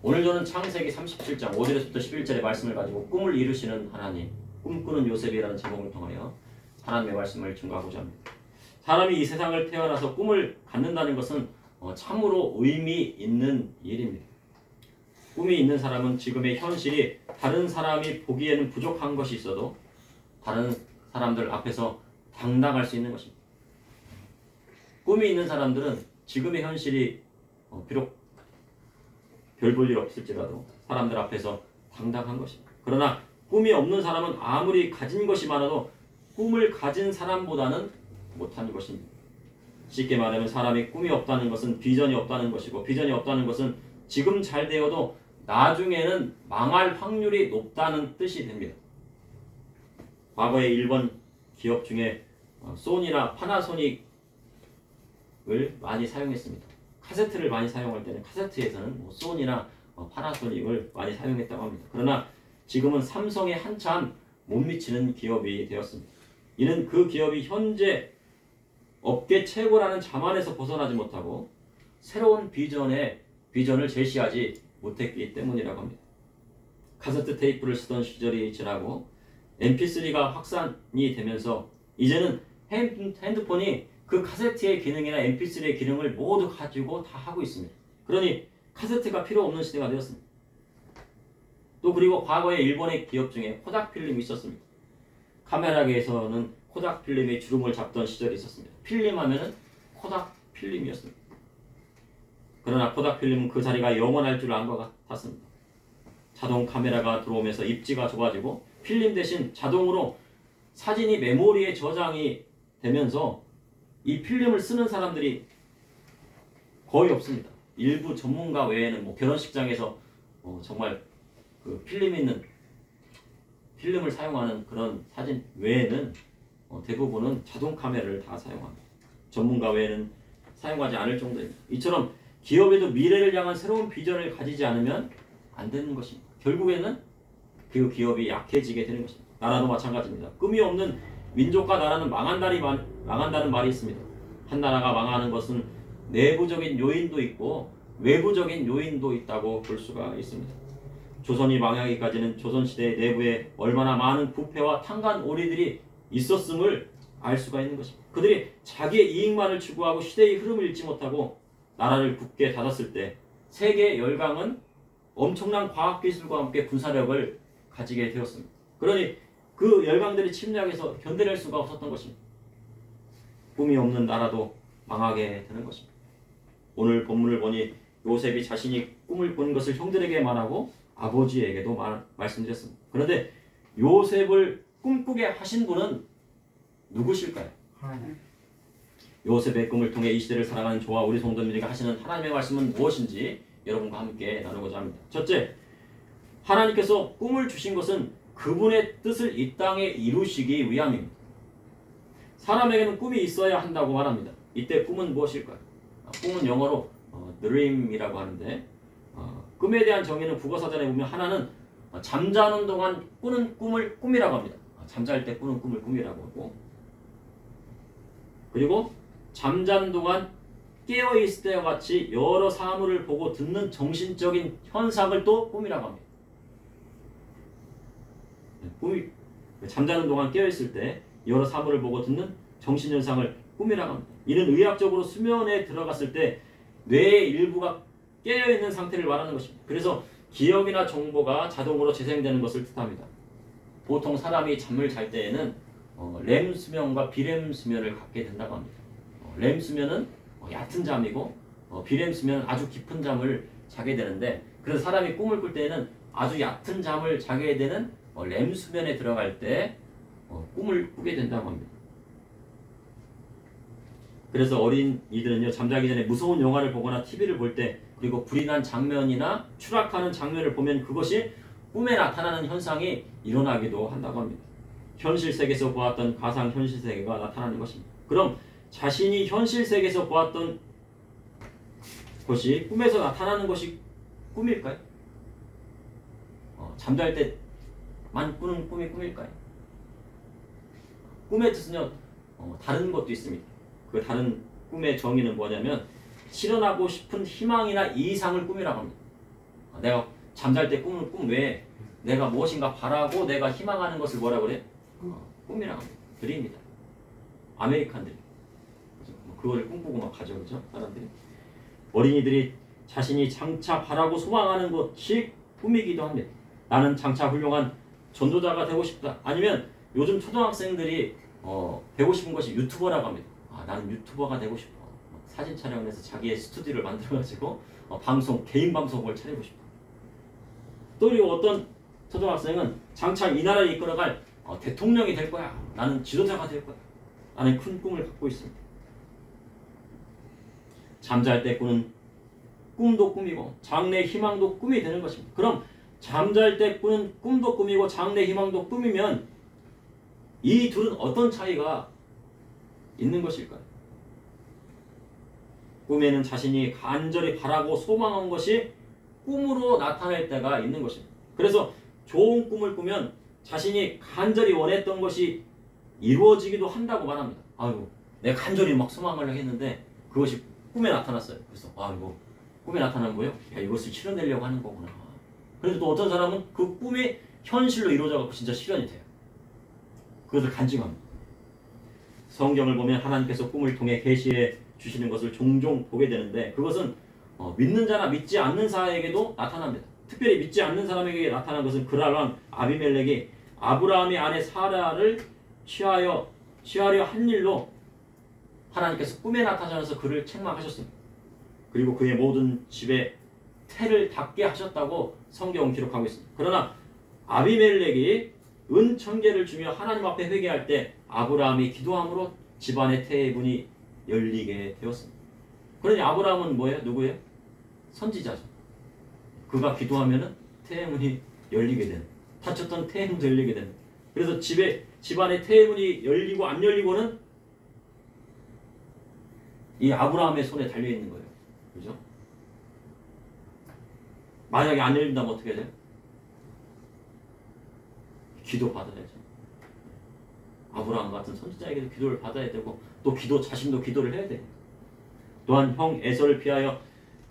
오늘 저는 창세기 37장 5절에서부터 11절의 말씀을 가지고 꿈을 이루시는 하나님, 꿈꾸는 요셉이라는 제목을 통하여 하나님의 말씀을 증거하고자 합니다. 사람이 이 세상을 태어나서 꿈을 갖는다는 것은 참으로 의미 있는 일입니다. 꿈이 있는 사람은 지금의 현실이 다른 사람이 보기에는 부족한 것이 있어도 다른 사람들 앞에서 당당할 수 있는 것입니다. 꿈이 있는 사람들은 지금의 현실이 비록 별 볼 일 없을지라도 사람들 앞에서 당당한 것입니다. 그러나 꿈이 없는 사람은 아무리 가진 것이 많아도 꿈을 가진 사람보다는 못하는 것입니다. 쉽게 말하면 사람이 꿈이 없다는 것은 비전이 없다는 것이고, 비전이 없다는 것은 지금 잘 되어도 나중에는 망할 확률이 높다는 뜻이 됩니다. 과거의 일본 기업 중에 소니나 파나소닉을 많이 사용했습니다. 카세트를 많이 사용할 때는 카세트에서는 소니나 파나소닉을 많이 사용했다고 합니다. 그러나 지금은 삼성에 한참 못 미치는 기업이 되었습니다. 이는 그 기업이 현재 업계 최고라는 자만에서 벗어나지 못하고 새로운 비전을 제시하지 못했기 때문이라고 합니다. 카세트 테이프를 쓰던 시절이 지나고 mp3가 확산이 되면서 이제는 핸드폰이 그 카세트의 기능이나 mp3의 기능을 모두 가지고 다 하고 있습니다. 그러니 카세트가 필요 없는 시대가 되었습니다. 또 그리고 과거에 일본의 기업 중에 코닥 필름이 있었습니다. 카메라계에서는 코닥 필름이 주름을 잡던 시절이 있었습니다. 필름 하면은 코닥 필름이었습니다. 그러나 코닥 필름은 그 자리가 영원할 줄 안 것 같았습니다. 자동 카메라가 들어오면서 입지가 좁아지고 필름 대신 자동으로 사진이 메모리에 저장이 되면서 이 필름을 쓰는 사람들이 거의 없습니다. 일부 전문가 외에는 결혼식장에서 정말 그 필름을 사용하는 그런 사진 외에는 대부분은 자동 카메라를 다 사용합니다. 전문가 외에는 사용하지 않을 정도입니다. 이처럼 기업에도 미래를 향한 새로운 비전을 가지지 않으면 안 되는 것입니다. 결국에는 그 기업이 약해지게 되는 것입니다. 나라도 마찬가지입니다. 꿈이 없는 민족과 나라는 망한다는 말이 있습니다. 한 나라가 망하는 것은 내부적인 요인도 있고 외부적인 요인도 있다고 볼 수가 있습니다. 조선이 망하기까지는 조선시대 내부에 얼마나 많은 부패와 탕관오리들이 있었음을 알 수가 있는 것입니다. 그들이 자기의 이익만을 추구하고 시대의 흐름을 잃지 못하고 나라를 굳게 닫았을 때 세계 열강은 엄청난 과학기술과 함께 군사력을 가지게 되었습니다. 그러니 그 열강들이 침략해서 견뎌낼 수가 없었던 것입니다. 꿈이 없는 나라도 망하게 되는 것입니다. 오늘 본문을 보니 요셉이 자신이 꿈을 본 것을 형들에게 말하고 아버지에게도 말씀드렸습니다. 그런데 요셉을 꿈꾸게 하신 분은 누구실까요? 요셉의 꿈을 통해 이 시대를 살아가는 저와 우리 성도님들에게 하시는 하나님의 말씀은 무엇인지 여러분과 함께 나누고자 합니다. 첫째, 하나님께서 꿈을 주신 것은 그분의 뜻을 이 땅에 이루시기 위함입니다. 사람에게는 꿈이 있어야 한다고 말합니다. 이때 꿈은 무엇일까요? 꿈은 영어로 dream이라고 하는데 꿈에 대한 정의는 국어사전에 보면 하나는 잠자는 동안 꾸는 꿈을 꿈이라고 합니다. 잠잘 때 꾸는 꿈을 꿈이라고 하고, 그리고 잠자는 동안 깨어있을 때와 같이 여러 사물을 보고 듣는 정신적인 현상을 또 꿈이라고 합니다. 꿈이 잠자는 동안 깨어있을 때 여러 사물을 보고 듣는 정신현상을 꿈이라고 합니다. 이는 의학적으로 수면에 들어갔을 때 뇌의 일부가 깨어있는 상태를 말하는 것입니다. 그래서 기억이나 정보가 자동으로 재생되는 것을 뜻합니다. 보통 사람이 잠을 잘 때에는 렘 수면과 비렘 수면을 갖게 된다고 합니다. 렘 수면은 얕은 잠이고 비렘 수면은 아주 깊은 잠을 자게 되는데, 그래서 사람이 꿈을 꿀 때에는 아주 얕은 잠을 자게 되는 렘 수면에 들어갈 때 꿈을 꾸게 된다고 합니다. 그래서 어린이들은요, 잠자기 전에 무서운 영화를 보거나 TV를 볼 때, 그리고 불이 난 장면이나 추락하는 장면을 보면 그것이 꿈에 나타나는 현상이 일어나기도 한다고 합니다. 현실 세계에서 보았던 가상 현실 세계가 나타나는 것입니다. 그럼 자신이 현실 세계에서 보았던 것이 꿈에서 나타나는 것이 꿈일까요? 잠잘 때만 꾸는 꿈이 꿈일까요? 꿈의 뜻은요, 다른 것도 있습니다. 그 다른 꿈의 정의는 뭐냐면 실현하고 싶은 희망이나 이상을 꿈이라고 합니다. 내가 잠잘 때 꿈은 꿈 외에 내가 무엇인가 바라고 내가 희망하는 것을 뭐라 그래? 꿈이라고 합니다. 드림이다. 아메리칸들이 그걸 꿈꾸고 막 가죠, 그죠? 사람들이. 어린이들이 자신이 장차 바라고 소망하는 것이 꿈이기도 합니다. 나는 장차 훌륭한 전도자가 되고 싶다. 아니면 요즘 초등학생들이 되고 싶은 것이 유튜버라고 합니다. 나는 유튜버가 되고 싶어. 사진 촬영을 해서 자기의 스튜디오를 만들어가지고 방송, 개인 방송을 차리고 싶어. 또 그리고 어떤 초등학생은 장차 이 나라를 이끌어갈 대통령이 될 거야. 나는 지도자가 될 거야. 나는 큰 꿈을 갖고 있습니다. 잠잘 때 꾸는 꿈도 꿈이고 장래 희망도 꿈이 되는 것입니다. 그럼 잠잘 때 꾸는 꿈도 꿈이고 장래 희망도 꿈이면 이 둘은 어떤 차이가 있는 것일까요? 꿈에는 자신이 간절히 바라고 소망한 것이 꿈으로 나타날 때가 있는 것입니다. 그래서 좋은 꿈을 꾸면 자신이 간절히 원했던 것이 이루어지기도 한다고 말합니다. 아이고, 내가 간절히 막 소망을 했는데 그것이 꿈에 나타났어요. 그래서 이거 꿈에 나타난 거예요? 야, 이것을 실현하려고 하는 거구나. 그래서 또 어떤 사람은 그 꿈이 현실로 이루어져서 진짜 실현이 돼요. 그것을 간증합니다. 성경을 보면 하나님께서 꿈을 통해 계시해 주시는 것을 종종 보게 되는데 그것은 믿는 자나 믿지 않는 자에게도 나타납니다. 특별히 믿지 않는 사람에게 나타난 것은 그랄람 아비멜렉이 아브라함의 아내 사라를 취하려 한 일로 하나님께서 꿈에 나타나셔서 그를 책망하셨습니다. 그리고 그의 모든 집에 태를 닿게 하셨다고 성경은 기록하고 있습니다. 그러나 아비멜렉이 은 1000개를 주며 하나님 앞에 회개할 때 아브라함이 기도함으로 집안의 태의 문이 열리게 되었습니다. 그러니 아브라함은 뭐예요? 누구예요? 선지자죠. 그가 기도하면은 태의 문이 열리게 되는, 닫혔던 태의 문도 열리게 되는. 그래서 집안의 태의 문이 열리고 안 열리고는 이 아브라함의 손에 달려 있는 거예요. 그죠? 만약에 안 열린다면 어떻게 돼요? 기도 받아야죠. 아브라함 같은 선지자에게도 기도를 받아야 되고 또 자신도 기도를 해야 돼요. 또한 형 에서를 피하여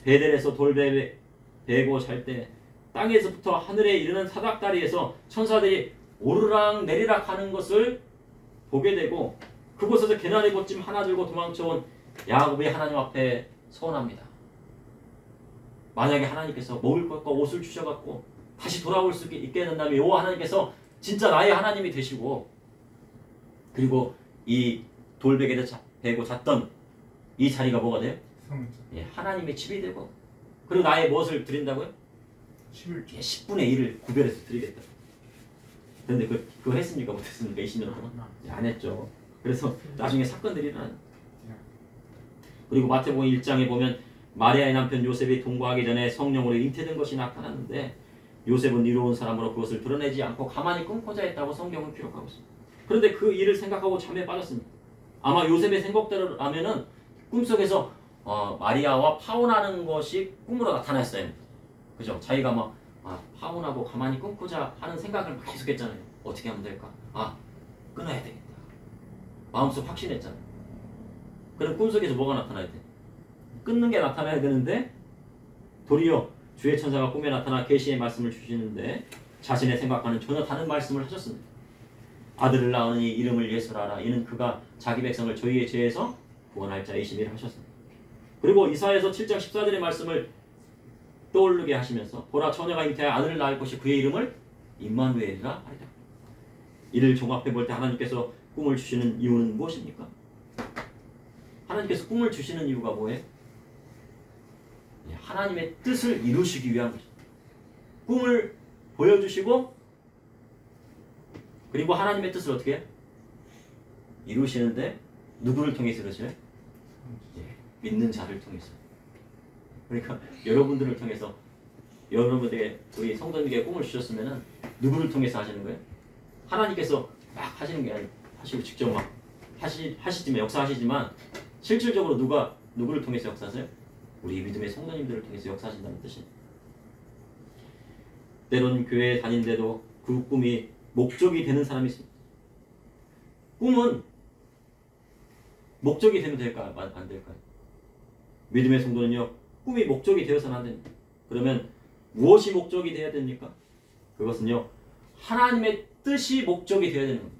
베델에서 돌베고 잘 때 땅에서부터 하늘에 이르는 사닥다리에서 천사들이 오르락 내리락 하는 것을 보게 되고 그곳에서 개나리 꽃짐 하나 들고 도망쳐온 야곱이 하나님 앞에 서원합니다. 만약에 하나님께서 먹을 것과 옷을 주셔갖고 다시 돌아올 수 있게 된다면 여호와 하나님께서 진짜 나의 하나님이 되시고 그리고 이 돌베개를 베고 잤던 이 자리가 뭐가 돼요? 예, 하나님의 집이 되고 그리고 나의 무엇을 드린다고요? 10분의 1을 구별해서 드리겠다. 그런데 그거 했습니까? 못했습니까? 20년 동안? 예, 안 했죠. 그래서 나중에 사건들이 일어나요. 그리고 마태복음 1장에 보면 마리아의 남편 요셉이 동거하기 전에 성령으로 잉태된 것이 나타났는데 요셉은 이로운 사람으로 그것을 드러내지 않고 가만히 끊고자 했다고 성경은 기록하고 있습니다. 그런데 그 일을 생각하고 잠에 빠졌습니다. 아마 요셉의 생각대로라면은 꿈속에서 마리아와 파혼하는 것이 꿈으로 나타났어요. 그죠? 자기가 막 파혼하고 가만히 끊고자 하는 생각을 막 계속했잖아요. 어떻게 하면 될까? 끊어야 되겠다. 마음속 확신했잖아요. 그럼 꿈속에서 뭐가 나타나야 돼? 끊는 게 나타나야 되는데 도리어 주의 천사가 꿈에 나타나 계시의 말씀을 주시는데 자신의 생각과는 전혀 다른 말씀을 하셨습니다. 아들을 낳으니 이름을 예수라라. 이는 그가 자기 백성을 저희의 죄에서 구원할 자이심이라 하셨습니다. 그리고 이사야서 7장 14절의 말씀을 떠오르게 하시면서 보라 처녀가 잉태하여 아들을 낳을 것이 그의 이름을 임마누엘이라 하리라. 이를 종합해 볼 때 하나님께서 꿈을 주시는 이유는 무엇입니까? 하나님께서 꿈을 주시는 이유가 뭐예요? 하나님의 뜻을 이루시기 위한 것입니다. 꿈을 보여주시고 그리고 하나님의 뜻을 어떻게 해요? 이루시는데 누구를 통해서 이루셔요? 믿는 자를 통해서. 그러니까 여러분들을 통해서 여러분에게 우리 성도님에게 꿈을 주셨으면 누구를 통해서 하시는 거예요? 하나님께서 막 하시는 게 아니고 하시고 직접 막 하시지만 역사하시지만 실질적으로 누구를 통해서 역사하세요? 우리 믿음의 성도님들을 통해서 역사하신다는 뜻입니다. 때론 교회에 다니는데도 그 꿈이 목적이 되는 사람이 있습니다. 꿈은 목적이 되면 될까요? 안 될까요? 믿음의 성도는요, 꿈이 목적이 되어서는 안 됩니다. 그러면 무엇이 목적이 되어야 됩니까? 그것은요, 하나님의 뜻이 목적이 되어야 되는 겁니다.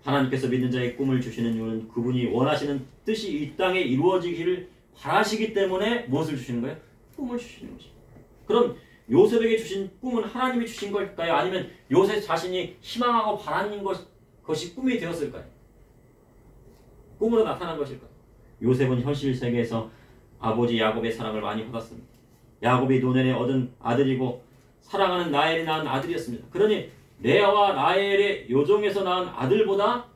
하나님께서 믿는 자의 꿈을 주시는 이유는 그분이 원하시는 뜻이 이 땅에 이루어지기를 바라시기 때문에 무엇을 주시는 거예요? 꿈을 주시는 것입니다. 그럼 요셉에게 주신 꿈은 하나님이 주신 걸까요? 아니면 요셉 자신이 희망하고 바라는 것이 꿈이 되었을까요? 꿈으로 나타난 것일까요? 요셉은 현실 세계에서 아버지 야곱의 사랑을 많이 받았습니다. 야곱이 노년에 얻은 아들이고 사랑하는 라헬이 낳은 아들이었습니다. 그러니 레아와 라헬의 요정에서 낳은 아들보다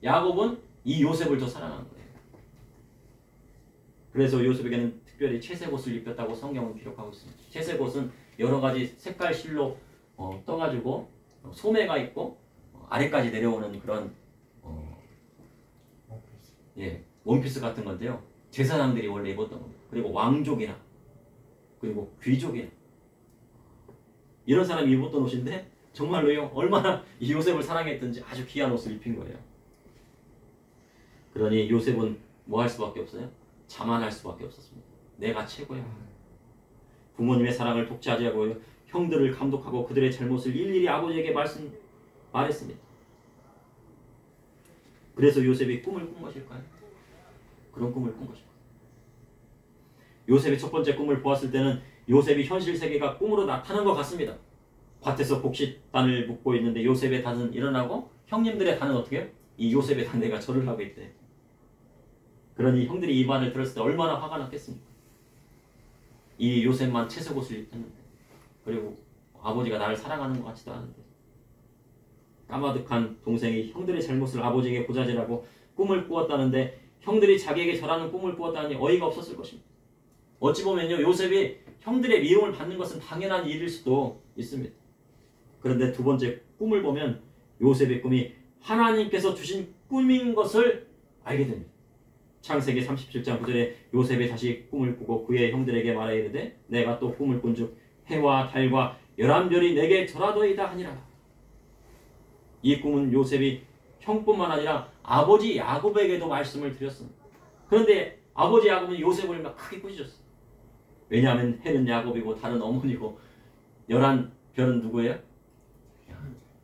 야곱은 이 요셉을 더 사랑한 거예요. 그래서 요셉에게는 특별히 채색 옷을 입혔다고 성경은 기록하고 있습니다. 채색 옷은 여러 가지 색깔 실로 떠가지고 소매가 있고 아래까지 내려오는 그런 원피스 같은 건데요. 제사장들이 원래 입었던 겁니다. 그리고 왕족이나 그리고 귀족이나 이런 사람이 입었던 옷인데 정말로요, 얼마나 이 요셉을 사랑했던지 아주 귀한 옷을 입힌 거예요. 그러니 요셉은 뭐 할 수밖에 없어요? 자만할 수밖에 없었습니다. 내가 최고야. 부모님의 사랑을 독차지 하고 형들을 감독하고 그들의 잘못을 일일이 아버지에게 말했습니다. 그래서 요셉이 꿈을 꾼 것일까요? 그런 꿈을 꾼 것입니다. 요셉의 첫 번째 꿈을 보았을 때는 요셉이 현실 세계가 꿈으로 나타난 것 같습니다. 밭에서 곡식단을 묶고 있는데 요셉의 단은 일어나고 형님들의 단은 어떻게 해요? 이 요셉의 단내가 절을 하고 있대. 그러니 형들이 이 말을 들었을 때 얼마나 화가 났겠습니까? 이 요셉만 채색 옷을 입었는데, 그리고 아버지가 나를 사랑하는 것 같지도 않은데, 까마득한 동생이 형들의 잘못을 아버지에게 고자질하고 꿈을 꾸었다는데 형들이 자기에게 절하는 꿈을 꾸었다니 어이가 없었을 것입니다. 어찌 보면요, 요셉이 형들의 미움을 받는 것은 당연한 일일 수도 있습니다. 그런데 두 번째 꿈을 보면 요셉의 꿈이 하나님께서 주신 꿈인 것을 알게 됩니다. 창세기 37장 9절에 요셉이 다시 꿈을 꾸고 그의 형들에게 말하여 이르되 내가 또 꿈을 꾼즉 해와 달과 11별이 내게 절하도이다 하니라. 이 꿈은 요셉이 형뿐만 아니라 아버지 야곱에게도 말씀을 드렸습니다. 그런데 아버지 야곱은 요셉을 막 크게 꾸짖었어요. 왜냐하면 해는 야곱이고 달은 어머니고 11별은 누구예요?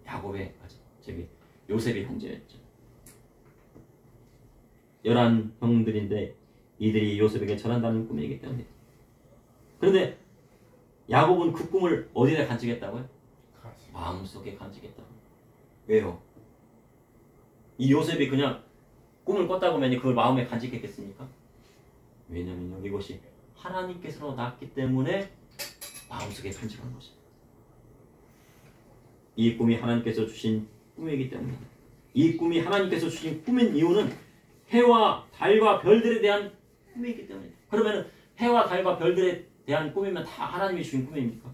야곱의 요셉의 형제였죠. 11형들인데 이들이 요셉에게 절한다는 꿈이기 때문에. 그런데 야곱은 그 꿈을 어디다 간직했다고요? 마음속에 간직했다고. 왜요? 이 요셉이 그냥 꿈을 꿨다고 하면 그걸 마음에 간직했겠습니까? 왜냐면요, 이것이 하나님께서 낳았기 때문에 마음속에 간직한 것입니다. 이 꿈이 하나님께서 주신 꿈이기 때문입니다. 이 꿈이 하나님께서 주신 꿈인 이유는 해와 달과 별들에 대한 꿈이기 때문입니다. 그러면 해와 달과 별들에 대한 꿈이면 다 하나님이 주신 꿈입니까?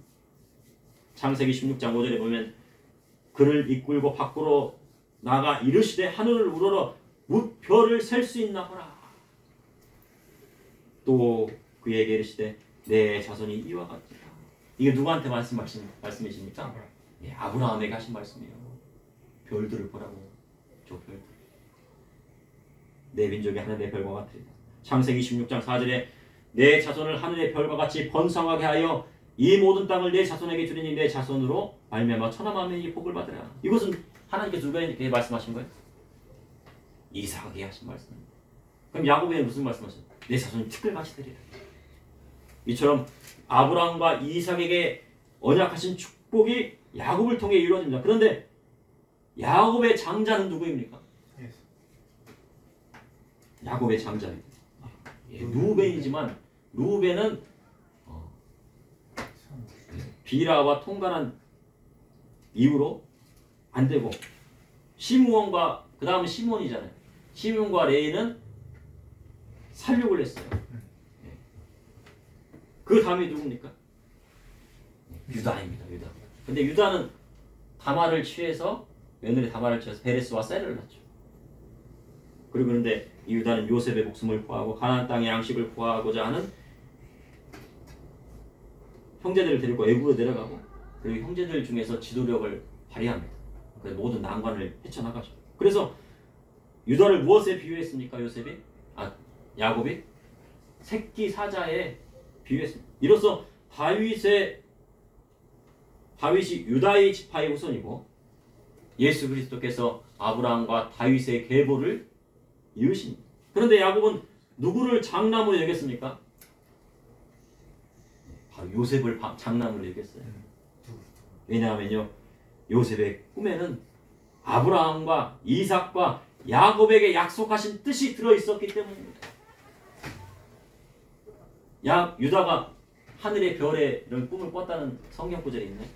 창세기 16장 5절에 보면 그를 이끌고 밖으로 나가 이르시되 하늘을 우러러 무별을 셀 수 있나 보라. 또 그에게 이르시되 내 자손이 이와 같으라. 이게 누구한테 말씀이십니까? 예, 아브라함에게 하신 말씀이에요. 별들을 보라고. 저 별들. 내 민족이 하늘의 별과 같으리라. 창세기 16장 4절에 내 자손을 하늘의 별과 같이 번성하게 하여 이 모든 땅을 내 자손에게 주리니 내 자손으로 말미암아 천하 만민이 복을 받으라. 이것은 하나님께서 누구에게 말씀하신 거예요? 이삭에게 하신 말씀입니다. 그럼 야곱에게 무슨 말씀하셨어요? 내 자손이 특별같이 되리라. 이처럼 아브라함과 이삭에게 언약하신 축복이 야곱을 통해 이루어집니다. 그런데 야곱의 장자는 누구입니까? 야곱의 장자입니다. 루벤이지만 루벤은 비라와 통관한 이후로 안 되고 시므온과 그 다음은 시몬이잖아요. 시몬과 레이는 살육을 했어요. 그 다음이 누굽니까? 유다입니다. 유다. 근데 유다는 다말을 취해서 며느리 다말을 취해서 베레스와 셀을 낳죠. 그리고 그런데 이 유다는 요셉의 목숨을 구하고 가나안 땅의 양식을 구하고자 하는 형제들을 데리고 애굽으로 내려가고 그리고 형제들 중에서 지도력을 발휘합니다. 그래서 모든 난관을 헤쳐나가죠. 그래서 유다를 무엇에 비유했습니까? 야곱이 새끼 사자에 비유했습니다. 이로써 다윗이 유다의 지파의 후손이고 예수 그리스도께서 아브라함과 다윗의 계보를 이으십니다. 그런데 야곱은 누구를 장남으로 여겼습니까? 바로 요셉을 장남으로 여겼어요. 왜냐하면요, 요셉의 꿈에는 아브라함과 이삭과 야곱에게 약속하신 뜻이 들어있었기 때문입니다. 유다가 하늘의 별에 이런 꿈을 꿨다는 성경 구절이 있네.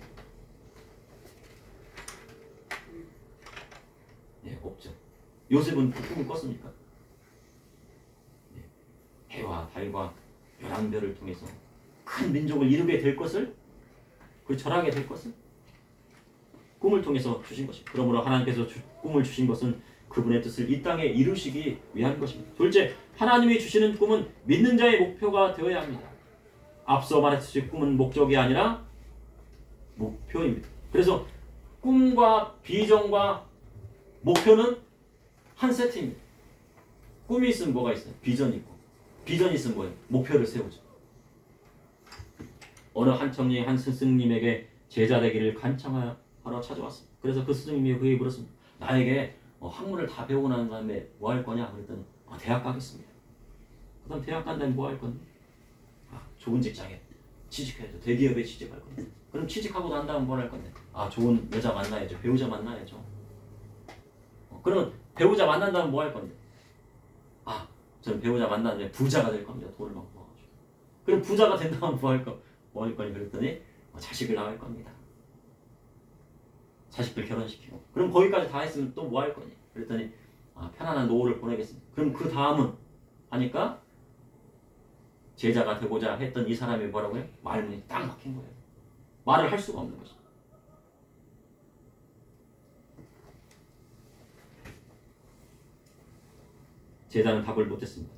네, 없죠. 요셉은 그 꿈을 꿨습니까? 네, 해와 달과 열한 별을 통해서 큰 민족을 이루게 될 것을, 그 절하게 될 것을 꿈을 통해서 주신 것입니다. 그러므로 하나님께서 꿈을 주신 것은 그분의 뜻을 이 땅에 이루시기 위한 것입니다. 둘째, 하나님이 주시는 꿈은 믿는 자의 목표가 되어야 합니다. 앞서 말했듯이 꿈은 목적이 아니라 목표입니다. 그래서 꿈과 비전과 목표는 한 세트입니다. 꿈이 있으면 뭐가 있어요? 비전이 있고, 비전이 있으면 뭐예요? 목표를 세우죠. 어느 한 청년이 한 스승님에게 제자 되기를 간청하러 찾아왔습니다. 그래서 그 스승님이 그에게 물었습니다. 나에게 학문을 다 배우고 난 다음에 뭐 할 거냐? 그랬더니 대학 가겠습니다. 그 다음 대학 간 다음에 뭐 할 건데? 좋은 직장에 취직해야죠. 대기업에 취직할 건데. 그럼 취직하고 난 다음 뭘 할 건데? 좋은 여자 만나야죠. 배우자 만나야죠. 그러면 배우자 만난 다음 뭐 할 건데? 저는 배우자 만나면 부자가 될 겁니다. 돈을 막 모아가지고. 그럼 부자가 된 다음 뭐 할 거니? 그랬더니 자식을 낳을 겁니다. 자식들 결혼시키고. 그럼 거기까지 다 했으면 또 뭐 할 거니? 그랬더니 편안한 노후를 보내겠습니다. 그럼 그 다음은 하니까 제자가 되고자 했던 이 사람이 뭐라고요? 말문이 딱 막힌 거예요. 말을 할 수가 없는 것입니다. 제자는 답을 못했습니다.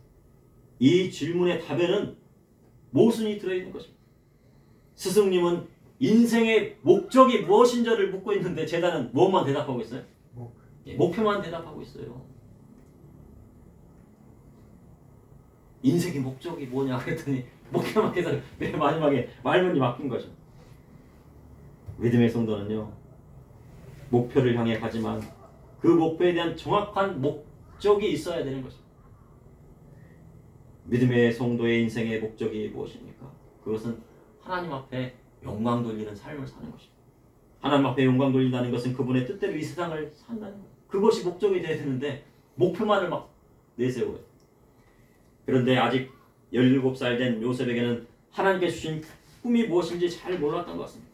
이 질문의 답에는 모순이 들어있는 것입니다. 스승님은 인생의 목적이 무엇인지를 묻고 있는데 제자는 무엇만 대답하고 있어요? 목표만 대답하고 있어요. 인생의 목적이 뭐냐 그랬더니 목표만 해서 맨 마지막에 말문이 막힌 거죠. 믿음의 성도는요, 목표를 향해 가지만 그 목표에 대한 정확한 목적이 있어야 되는 것입니다. 믿음의 성도의 인생의 목적이 무엇입니까? 그것은 하나님 앞에 영광 돌리는 삶을 사는 것입니다. 하나님 앞에 영광 돌린다는 것은 그분의 뜻대로 이 세상을 산다는 것. 그것이 목적이 되어야 되는데 목표만을 막 내세워요. 그런데 아직 17살 된 요셉에게는 하나님께 주신 꿈이 무엇인지 잘 몰랐던 것 같습니다.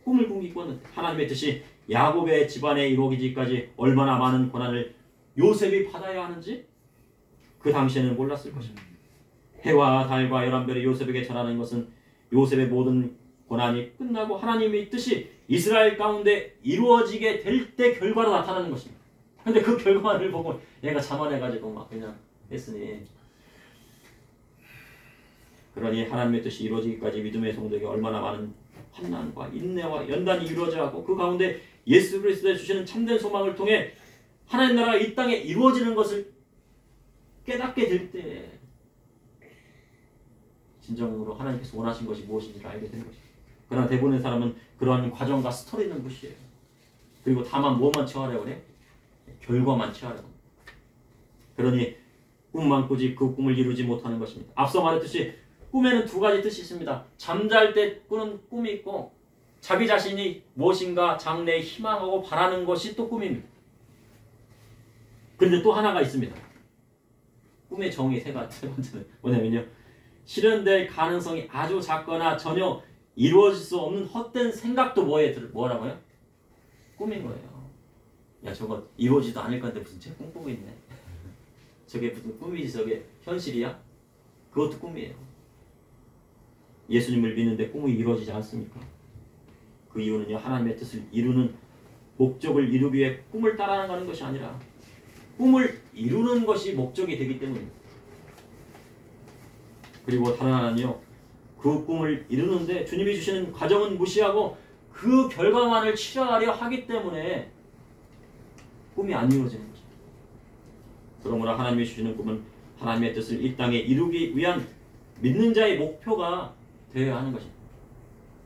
꿈을 꾸고 있는데 하나님의 뜻이 야곱의 집안에 이루어지기까지 얼마나 많은 고난을 요셉이 받아야 하는지 그 당시에는 몰랐을 것입니다. 해와 달과 11별이 요셉에게 절하는 것은 요셉의 모든 고난이 끝나고 하나님의 뜻이 이스라엘 가운데 이루어지게 될 때 결과로 나타나는 것입니다. 근데 그 결과를 보고 얘가 자만해가지고 막 그냥 했으니, 그러니 하나님의 뜻이 이루어지기까지 믿음의 성도에게 얼마나 많은 환난과 인내와 연단이 이루어져야 하고 그 가운데 예수 그리스도에 주시는 참된 소망을 통해 하나님 나라가 이 땅에 이루어지는 것을 깨닫게 될 때 진정으로 하나님께서 원하신 것이 무엇인지를 알게 되는 것입니다. 그러나 대부분의 사람은 그러한 과정과 스토리는 무시해요. 그리고 다만 무엇만 취하려고 그래? 결과만 취하려고 합니다. 그러니 꿈만 꾸지 그 꿈을 이루지 못하는 것입니다. 앞서 말했듯이 꿈에는 두 가지 뜻이 있습니다. 잠잘 때 꾸는 꿈이 있고 자기 자신이 무엇인가 장래에 희망하고 바라는 것이 또 꿈입니다. 그런데 또 하나가 있습니다. 꿈의 정의 세 번째는 뭐냐면요, 실현될 가능성이 아주 작거나 전혀 이루어질 수 없는 헛된 생각도 뭐라고요? 꿈인 거예요. 야, 저거 이루어지도 않을 건데 무슨 쟤 꿈꾸고 있네. 저게 무슨 꿈이지, 저게 현실이야? 그것도 꿈이에요. 예수님을 믿는데 꿈이 이루어지지 않습니까? 그 이유는요, 하나님의 뜻을 이루는 목적을 이루기 위해 꿈을 따라가는 것이 아니라 꿈을 이루는 것이 목적이 되기 때문입니다. 그리고 다른 하나는요, 그 꿈을 이루는데 주님이 주시는 과정은 무시하고 그 결과만을 치러하려 하기 때문에 꿈이 안 이루어지는 거죠. 그러므로 하나님이 주시는 꿈은 하나님의 뜻을 이 땅에 이루기 위한 믿는 자의 목표가 되어야 하는 것입니다.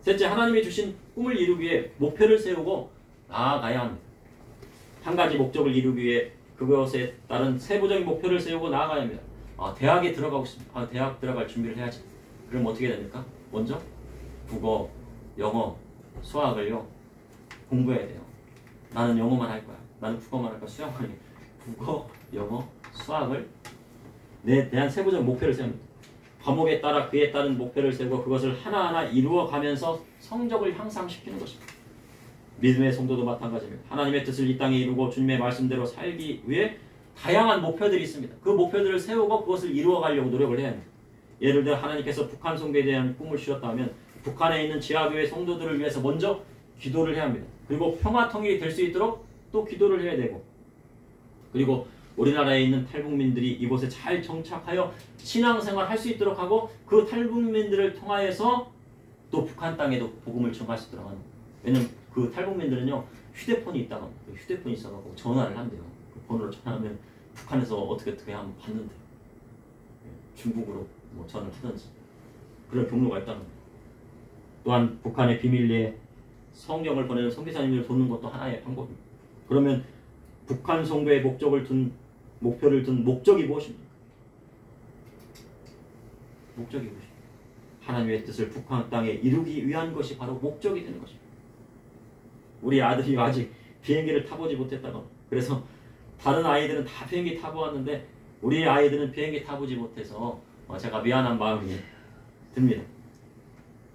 셋째, 하나님이 주신 꿈을 이루기 위해 목표를 세우고 나아가야 합니다. 한 가지 목적을 이루기 위해 그것에 따른 세부적인 목표를 세우고 나아가야 합니다. 대학에 들어가고 싶습니다. 대학 들어갈 준비를 해야지. 그럼 어떻게 됩니까? 먼저 국어, 영어, 수학을요 공부해야 돼요. 나는 영어만 할 거야. 나는 국어만 할 거야. 수학만 할 거야. 국어, 영어, 수학을 내 대한 세부적 목표를 세웁니다. 과목에 따라 그에 따른 목표를 세우고 그것을 하나하나 이루어가면서 성적을 향상시키는 것입니다. 믿음의 성도도 마찬가지입니다. 하나님의 뜻을 이 땅에 이루고 주님의 말씀대로 살기 위해 다양한 목표들이 있습니다. 그 목표들을 세우고 그것을 이루어가려고 노력을 해야 합니다. 예를 들어 하나님께서 북한 선교에 대한 꿈을 주셨다면 북한에 있는 지하교회 성도들을 위해서 먼저 기도를 해야 합니다. 그리고 평화통일이 될 수 있도록 또 기도를 해야 되고, 그리고 우리나라에 있는 탈북민들이 이곳에 잘 정착하여 신앙생활 할 수 있도록 하고 그 탈북민들을 통하여서 또 북한 땅에도 복음을 전할 수 있도록 하는 거예요. 왜냐면 그 탈북민들은요 휴대폰이 있다가 휴대폰이 있어가지고 전화를 한대요. 그 번호를 전화하면 북한에서 어떻게 하면 받는데 중국으로 뭐 전화를 하든지 그런 경로가 있다는 거예요. 또한 북한의 비밀리에 성경을 보내는 선교사님을 돕는 것도 하나의 방법입니다. 그러면 북한 선교의 목표를 둔 목적이 무엇입니까? 목적이 무엇입니까? 하나님의 뜻을 북한 땅에 이루기 위한 것이 바로 목적이 되는 것입니다. 우리 아들이 아직 비행기를 타보지 못했다고. 그래서 다른 아이들은 다 비행기 타보았는데 우리 아이들은 비행기 타보지 못해서 제가 미안한 마음이 듭니다.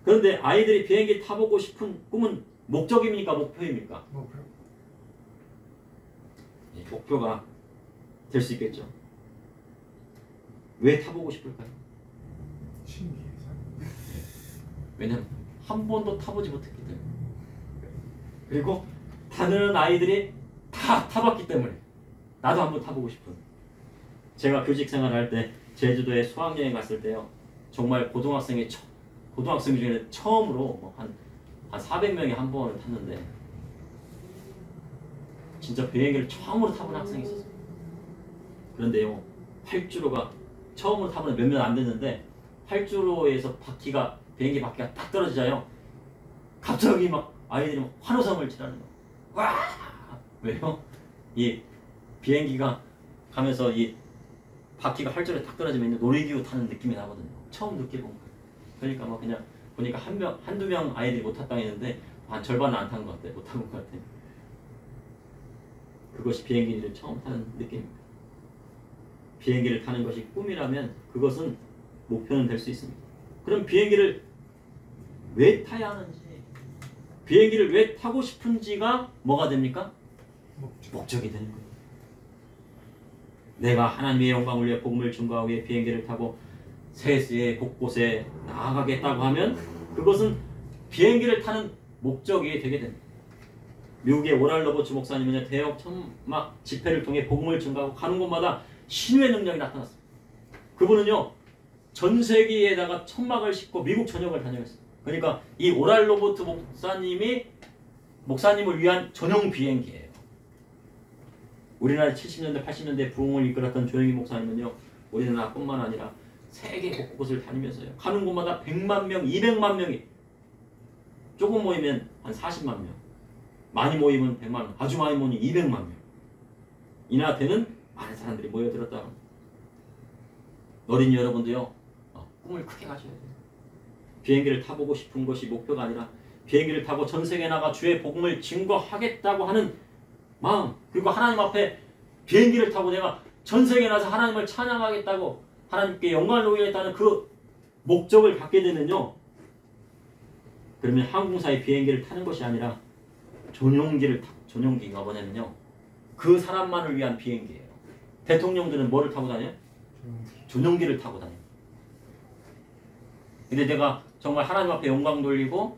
그런데 아이들이 비행기 타보고 싶은 꿈은 목적입니까? 목표입니까? 목표가 될 수 있겠죠. 왜 타보고 싶을까요? 왜냐면 한 번도 타보지 못했기 때문에. 그리고 다른 아이들이 다 타봤기 때문에 나도 한번 타보고 싶은. 제가 교직 생활할 때 제주도에 수학여행 갔을 때요. 정말 고등학생 중에 처음으로 한 400명이 한 번을 탔는데 진짜 비행기를 처음으로 타본 학생이 있었어요. 그런데요, 활주로가 처음으로 타보는 몇몇 안 됐는데 활주로에서 비행기 바퀴가 딱 떨어지자요. 갑자기 막 아이들이 막 환호성을 치라는 거예요. 와! 왜요? 이 비행기가 가면서 이 바퀴가 활주로에 딱 떨어지면 놀이기구 타는 느낌이 나거든요. 처음 느껴본 거예요. 그러니까 막 그냥 보니까 한두 명 아이들이 못 탔다고 했는데 한 절반은 안 탄 것 같아요. 못 탄 것 같아요. 그것이 비행기를 처음 타는 느낌입니다. 비행기를 타는 것이 꿈이라면 그것은 목표는 될 수 있습니다. 그럼 비행기를 왜 타야 하는지, 비행기를 왜 타고 싶은지가 뭐가 됩니까? 목적이 되는 거예요. 내가 하나님의 영광을 위해 복음을 증거하기 위해 비행기를 타고 세계 곳곳에 나아가겠다고 하면 그것은 비행기를 타는 목적이 되게 됩니다. 미국의 오랄 로버츠 목사님은 대역 천막 집회를 통해 복음을 증거하고 가는 곳마다 신유의 능력이 나타났습니다. 그분은요 전 세계에다가 천막을 싣고 미국 전역을 다녀갔어요. 그러니까 이 오랄 로버트 목사님을 위한 전용 비행기예요. 우리나라 70년대 80년대 부흥을 이끌었던 조영희 목사님은요 우리나라뿐만 아니라 세계 곳곳을 다니면서요 가는 곳마다 100만 명, 200만 명이, 조금 모이면 한 40만 명, 많이 모이면 100만 명, 아주 많이 모이면 200만 명 이나 되는 많은 사람들이 모여들었다. 어린이 여러분도요 꿈을 크게 가져야 돼요. 비행기를 타보고 싶은 것이 목표가 아니라 비행기를 타고 전 세계에 나가 주의 복음을 증거하겠다고 하는 마음, 그리고 하나님 앞에 비행기를 타고 내가 전 세계에 나서 하나님을 찬양하겠다고 하나님께 영광을 돌리겠다는 그 목적을 갖게 되면요, 그러면 항공사의 비행기를 타는 것이 아니라 전용기가 뭐냐면요 그 사람만을 위한 비행기예요. 대통령들은 뭐를 타고 다녀요? 전용기를 타고 다녀요. 근데 내가 정말 하나님 앞에 영광 돌리고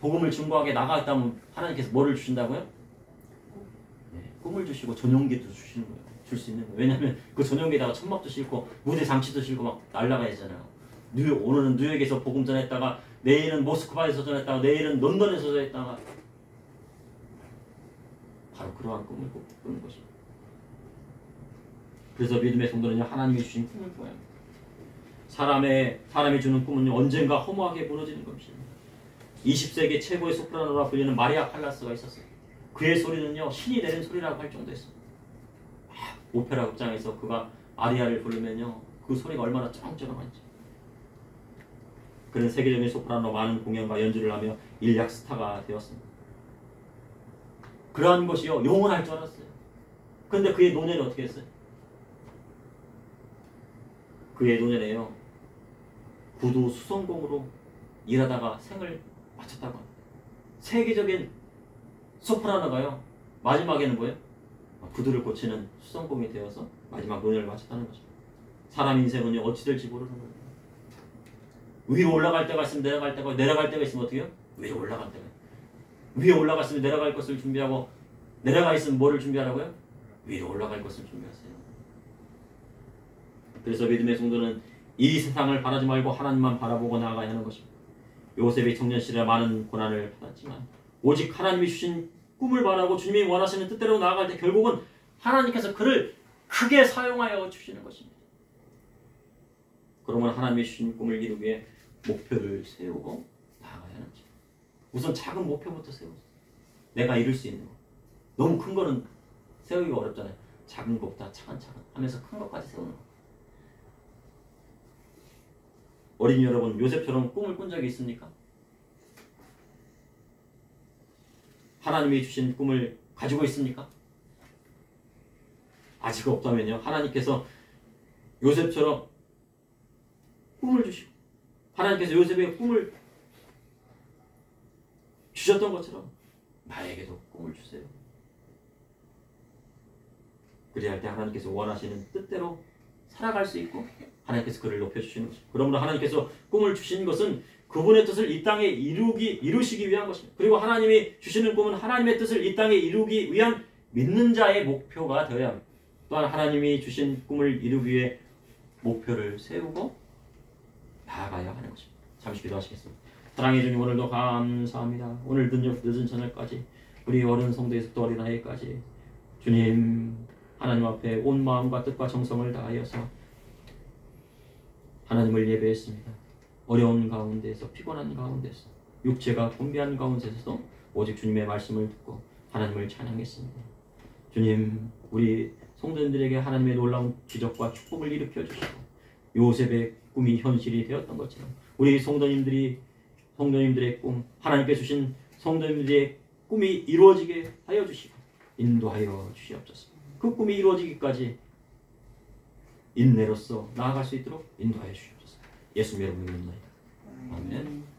복음을 증거하게 나가겠다면 하나님께서 뭐를 주신다고요? 네, 꿈을 주시고 전용기도 주시는 거예요. 줄 수 있는 거예요. 왜냐하면 그 전용기에다가 천막도 싣고 무대 장치도 싣고 막 날아가야 되잖아요. 오늘은 뉴욕에서 복음 전했다가 내일은 모스크바에서 전했다가 내일은 런던에서 전했다가 바로 그러한 꿈을 꾸는 것입니다. 그래서 믿음의 성도는요 하나님이 주신 꿈을 꾸어야 합니다. 사람이 주는 꿈은 언젠가 허무하게 무너지는 것입니다. 20세기 최고의 소프라노라 불리는 마리아 칼라스가 있었어요. 그의 소리는요 신이 내린 소리라고 할 정도였어요. 오페라 극장에서 그가 아리아를 부르면요 그 소리가 얼마나 쩌렁쩌렁한지. 그는 세계적인 소프라노 많은 공연과 연주를 하며 일약 스타가 되었습니다. 그러한 것이요 영원할 줄 알았어요. 그런데 그의 노년이 어떻게 했어요? 그의 노년에요 구두 수성공으로 일하다가 생을 마쳤다고 합니다. 세계적인 소프라노가요 마지막에는 뭐예요? 구두를 고치는 수성공이 되어서 마지막 노년을 마쳤다는 것입니다. 사람 인생은요 어찌 될지 모르는 거예요. 위로 올라갈 때가 있으면 내려갈 때가, 내려갈 때가 있으면 어떻게 해요? 위로 올라갈 때가. 위에 올라갔으면 내려갈 것을 준비하고, 내려가 있으면 뭐를 준비하라고요? 위로 올라갈 것을 준비하세요. 그래서 믿음의 성도는 이 세상을 바라지 말고 하나님만 바라보고 나아가야 하는 것입니다. 요셉이 청년 시절에 많은 고난을 받았지만 오직 하나님이 주신 꿈을 바라고 주님이 원하시는 뜻대로 나아갈 때 결국은 하나님께서 그를 크게 사용하여 주시는 것입니다. 그러면 하나님이 주신 꿈을 이루기 위해 목표를 세우고 나아가야 하는 것입니다. 우선 작은 목표부터 세우세요. 내가 이룰 수 있는 거. 너무 큰 거는 세우기가 어렵잖아요. 작은 것보다 차근차근 하면서 큰 것까지 세우는 거. 어린이 여러분, 요셉처럼 꿈을 꾼 적이 있습니까? 하나님이 주신 꿈을 가지고 있습니까? 아직 없다면요. 하나님께서 요셉처럼 꿈을 주시고 하나님께서 요셉에게 꿈을 주셨던 것처럼 나에게도 꿈을 주세요. 그래야 할 때 하나님께서 원하시는 뜻대로 살아갈 수 있고 하나님께서 그를 높여주시는 것입니다. 그러므로 하나님께서 꿈을 주신 것은 그분의 뜻을 이 땅에 이루시기 위한 것입니다. 그리고 하나님이 주시는 꿈은 하나님의 뜻을 이 땅에 이루기 위한 믿는 자의 목표가 되어야 합니다. 또한 하나님이 주신 꿈을 이루기 위해 목표를 세우고 나아가야 하는 것입니다. 잠시 기도하시겠습니다. 사랑해 주님, 오늘도 감사합니다. 오늘 늦은 저녁까지 우리 어른 성도에서부터 어린아이까지 주님 하나님 앞에 온 마음과 뜻과 정성을 다하여서 하나님을 예배했습니다. 어려운 가운데서, 피곤한 가운데서, 육체가 곤비한 가운데서도 오직 주님의 말씀을 듣고 하나님을 찬양했습니다. 주님, 우리 성도님들에게 하나님의 놀라운 기적과 축복을 일으켜 주시고 요셉의 꿈이 현실이 되었던 것처럼 우리 성도님들의 꿈, 하나님께 주신 성도님들의 꿈이 이루어지게 하여 주시고 인도하여 주시옵소서. 그 꿈이 이루어지기까지 인내로서 나아갈 수 있도록 인도하여 주시옵소서. 예수님 이름으로 기도합니다. 아멘.